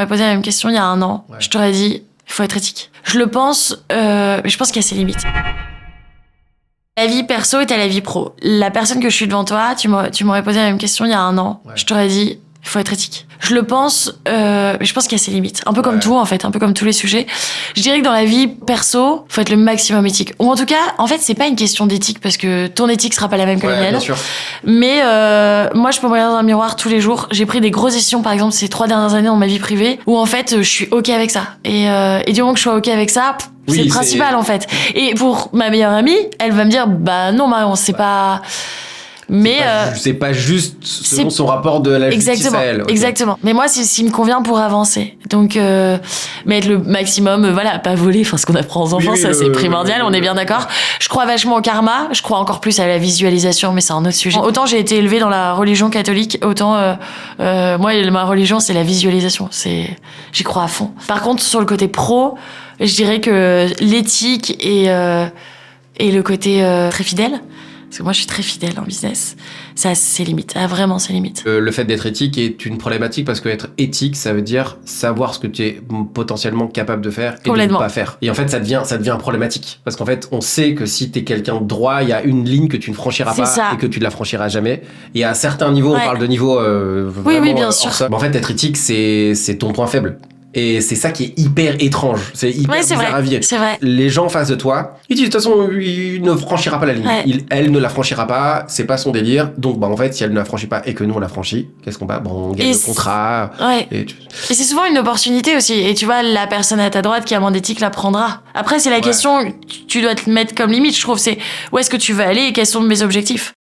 On m'a posé la même question il y a 1 an. Ouais. Je t'aurais dit, il faut être éthique. Je le pense, mais je pense qu'il y a ses limites. La vie perso est à la vie pro. La personne que je suis devant toi, tu m'aurais posé la même question il y a 1 an. Ouais. Je t'aurais dit, il faut être éthique. Je le pense, mais je pense qu'il y a ses limites. Un peu comme tout, en fait, un peu comme tous les sujets. Je dirais que dans la vie perso, faut être le maximum éthique. Ou en tout cas, en fait, c'est pas une question d'éthique, parce que ton éthique sera pas la même que la mienne. Bien sûr. Mais moi, je peux me regarder dans un miroir tous les jours. J'ai pris des grosses décisions, par exemple, ces 3 dernières années dans ma vie privée, où en fait, je suis OK avec ça. Et du moment que je suis OK avec ça, c'est le principal, en fait. Et pour ma meilleure amie, elle va me dire, bah non, Marion, c'est pas... Mais c'est pas juste selon son rapport de la justice à elle. Okay. Exactement. Mais moi, c'est ce qui me convient pour avancer. Donc, mais être le maximum, voilà, pas voler. Enfin, ce qu'on apprend aux enfants, ça c'est primordial. On est bien d'accord. Je crois vachement au karma. Je crois encore plus à la visualisation, mais c'est un autre sujet. Autant j'ai été élevée dans la religion catholique, autant moi, ma religion, c'est la visualisation. J'y crois à fond. Par contre, sur le côté pro, je dirais que l'éthique et le côté très fidèle. Parce que moi, je suis très fidèle en business. Ça a ses limites, ça a vraiment ses limites. Le fait d'être éthique est une problématique parce que être éthique, ça veut dire savoir ce que tu es potentiellement capable de faire et de ne pas faire. Et en fait, ça devient problématique. Parce qu'en fait, on sait que si t'es quelqu'un de droit, il y a une ligne que tu ne franchiras pas et que tu ne la franchiras jamais. Et à certains niveaux, on parle de niveau oui, bien sûr. Mais en fait, être éthique, c'est ton point faible. Et c'est ça qui est hyper étrange. C'est hyper bizarre à vivre. C'est vrai. Les gens en face de toi, ils disent de toute façon, il ne franchira pas la ligne. Ouais. Elle ne la franchira pas, c'est pas son délire. Donc, bah, en fait, si elle ne la franchit pas et que nous, on la franchit, qu'est-ce qu'on va? Bon, on gagne le contrat. Ouais. Et c'est souvent une opportunité aussi. Et tu vois, la personne à ta droite qui a moins d'éthique la prendra. Après, c'est la question, tu dois te mettre comme limite, je trouve, c'est où est-ce que tu veux aller et quels sont mes objectifs.